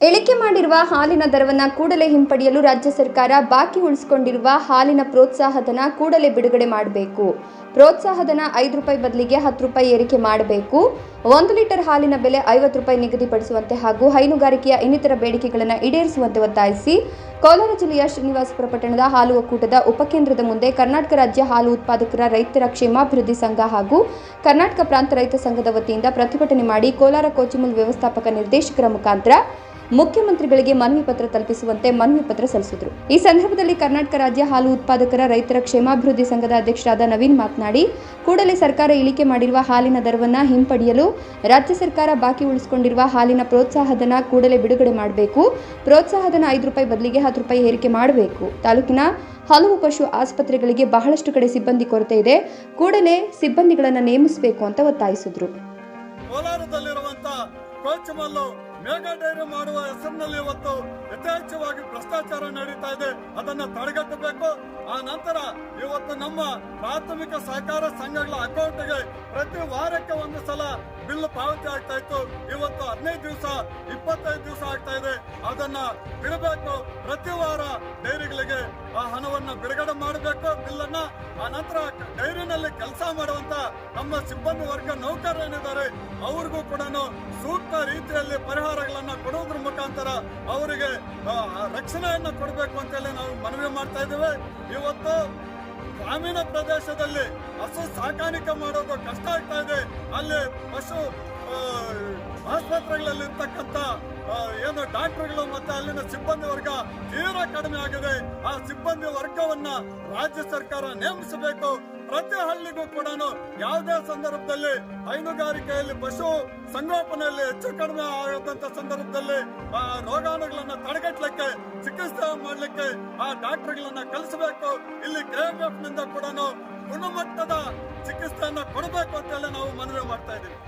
ಇಳಿಕೆ ಮಾಡಿರುವ ಹಾಲಿನ ದರವನ್ನು ಕೂಡಲೇ ಹಿಂಪಡೆಯಲು ರಾಜ್ಯ ಸರ್ಕಾರ ಬಾಕಿ ಉಳಿಸಿಕೊಂಡಿರುವ ಹಾಲಿನ ಪ್ರೋತ್ಸಾಹಧನ ಕೂಡಲೇ ಬಿಡುಗಡೆ ಮಾಡಬೇಕು. ಪ್ರೋತ್ಸಾಹಧನ ₹5 ಬದಲಿಗೆ ₹10 ಏರಿಕೆ ಮಾಡಬೇಕು. 1 ಲೀಟರ್ ಹಾಲಿನ ಬೆಲೆ ₹50 ನಿಗದಿಪಡಿಸುವಂತೆ ಹಾಗೂ ಹೈನುಗಾರಿಕೆಯ ಇನ್ನಿತರ ಬೇಡಿಕೆಗಳನ್ನು ಈಡೇರಿಸುವಂತೆ ಒತ್ತಾಯಿಸಿ ಕೋಲಾರ ಜಿಲ್ಲೆಯ ಶ್ರೀನಿವಾಸಪುರ ಪಟ್ಟಣದ ಹಾಲು ಒಕ್ಕೂಟದ ಉಪಕೇಂದ್ರದ ಮುಂದೆ ಕರ್ನಾಟಕ ರಾಜ್ಯ ಹಾಲು ಉತ್ಪಾದಕರ ರೈತರ ಕ್ಷೇಮಾಭಿವೃದ್ಧಿ ಸಂಘ ಹಾಗೂ ಕರ್ನಾಟಕ ಪ್ರಾಂತ ರೈತ ಸಂಘದ ವತಿಯಿಂದ ಪ್ರತಿಭಟನೆ ಮಾಡಿ ಕೋಲಾರ ಕೋಚಿಮುಲ್ ವ್ಯವಸ್ಥಾಪಕ ನಿರ್ದೇಶಕರ ಮುಖಾಂತರ ಮುಖ್ಯಮಂತ್ರಿಗಳಿಗೆ ಮನವಿ ಪತ್ರ ತಲುಪಿಸುವಂತೆ ಮನವಿ ಪತ್ರ ಸಲ್ಲಿಸಿದರು. ಈ ಸಂದರ್ಭದಲ್ಲಿ ಕರ್ನಾಟಕ ರಾಜ್ಯ ಹಾಲು ಉತ್ಪಾದಕರ ರೈತರ ಕ್ಷೇಮಾಭಿವೃದ್ಧಿ ಸಂಘದ ಅಧ್ಯಕ್ಷರಾದ ನವೀನ್ ಮಾತನಾಡಿ, ಕೂಡಲೇ ಸರ್ಕಾರ ಇಳಿಕೆ ಮಾಡಿರುವ ಹಾಲಿನ ದರವನ್ನು ಹಿಂಪಡೆಯಲು ರಾಜ್ಯ ಸರ್ಕಾರ ಬಾಕಿ ಉಳಿಸಿಕೊಂಡಿರುವ ಹಾಲಿನ ಪ್ರೋತ್ಸಾಹಧನ ಕೂಡಲೇ ಬಿಡುಗಡೆ ಮಾಡಬೇಕು. ಪ್ರೋತ್ಸಾಹಧನ ₹5 ಬದಲಿಗೆ ₹10 ಏರಿಕೆ ಮಾಡಬೇಕು. ತಾಲೂಕಿನ ಹಲವು ಪಶು ಆಸ್ಪತ್ರೆಗಳಿಗೆ ಬಹಳಷ್ಟು ಕಡೆ ಸಿಬ್ಬಂದಿ ಕೊರತೆ ಇದೆ, ಕೂಡಲೇ ಸಿಬ್ಬಂದಿಗಳನ್ನು ನೇಮಿಸಬೇಕು ಅಂತ ಒತ್ತಾಯಿಸಿದರು. ಮೇಗಾ ಡೈರಿ ಮಾಡುವ ಹೆಸರಿನಲ್ಲಿ ಇವತ್ತು ಯಥೇಚ್ಛವಾಗಿ ಭ್ರಷ್ಟಾಚಾರ ನಡೀತಾ ಇದೆ. ಅದನ್ನು ತಡೆಗಟ್ಟಬೇಕು. ಆ ನಂತರ ಇವತ್ತು ನಮ್ಮ ಪ್ರಾಥಮಿಕ ಸಹಕಾರ ಸಂಘಗಳ ಅಕೌಂಟ್ಗೆ ಪ್ರತಿ ವಾರಕ್ಕೆ ಒಂದು ಸಲ ಬಿಲ್ ಪಾವತಿ ಆಗ್ತಾ ಇತ್ತು. ಇವತ್ತು 15 ದಿವಸ 25 ದಿವಸ ಆಗ್ತಾ ಇದೆ. ಅದನ್ನ ಬಿಡಬೇಕು. ಪ್ರತಿ ವಾರ ಡೈರಿಗಳಿಗೆ ಆ ಹಣವನ್ನು ಬಿಡುಗಡೆ ಮಾಡಬೇಕು ಬಿಲ್ಲನ್ನ. ಆ ನಂತರ ಡೈರಿನಲ್ಲಿ ಕೆಲಸ ಮಾಡುವಂತ ನಮ್ಮ ಸಿಬ್ಬಂದಿ ವರ್ಗ ನೌಕರರೇನಿದ್ದಾರೆ ಅವ್ರಿಗೂ ಕೂಡ ಸೂಕ್ತ ರೀತಿಯಲ್ಲಿ ಪರಿಹಾರಗಳನ್ನ ಕೊಡುವುದ್ರ ಮುಖಾಂತರ ಅವರಿಗೆ ರಕ್ಷಣೆಯನ್ನ ಕೊಡಬೇಕು ಅಂತೇಳಿ ನಾವು ಮನವಿ ಮಾಡ್ತಾ ಇದ್ದೇವೆ. ಇವತ್ತು ಗ್ರಾಮೀಣ ಪ್ರದೇಶದಲ್ಲಿ ಹಸು ಸಾಕಾಣಿಕೆ ಮಾಡೋದು ಕಷ್ಟ ಆಗ್ತಾ ಇದೆ. ಅಲ್ಲಿ ಪಶು ಆಸ್ಪತ್ರೆಗಳಲ್ಲಿ ಇರ್ತಕ್ಕಂಥ ಏನು ಡಾಕ್ಟರ್ಗಳು ಮತ್ತೆ ಅಲ್ಲಿನ ಸಿಬ್ಬಂದಿ ವರ್ಗ ತೀರಾ ಕಡಿಮೆ ಆಗಿದೆ. ಆ ಸಿಬ್ಬಂದಿ ವರ್ಗವನ್ನ ರಾಜ್ಯ ಸರ್ಕಾರ ನೇಮಿಸಬೇಕು. ಪ್ರತಿ ಹಳ್ಳಿಗೂ ಕೂಡ ಯಾವುದೇ ಸಂದರ್ಭದಲ್ಲಿ ಹೈನುಗಾರಿಕೆಯಲ್ಲಿ ಪಶು ಸಂಗೋಪನೆಯಲ್ಲಿ ಹೆಚ್ಚು ಕಡಿಮೆ ಆಗದಂತ ಸಂದರ್ಭದಲ್ಲಿ ರೋಗಾಣುಗಳನ್ನ ತಡೆಗಟ್ಟಲಿಕ್ಕೆ ಚಿಕಿತ್ಸೆ ಮಾಡಲಿಕ್ಕೆ ಆ ಡಾಕ್ಟರ್ಗಳನ್ನ ಕಲಿಸಬೇಕು. ಇಲ್ಲಿ KFF ನಿಂದ ಕೂಡ ಗುಣಮಟ್ಟದ ಚಿಕಿತ್ಸೆಯನ್ನ ಕೊಡಬೇಕು ಅಂತೇಳಿ ನಾವು ಮನವಿ ಮಾಡ್ತಾ ಇದ್ದೀವಿ.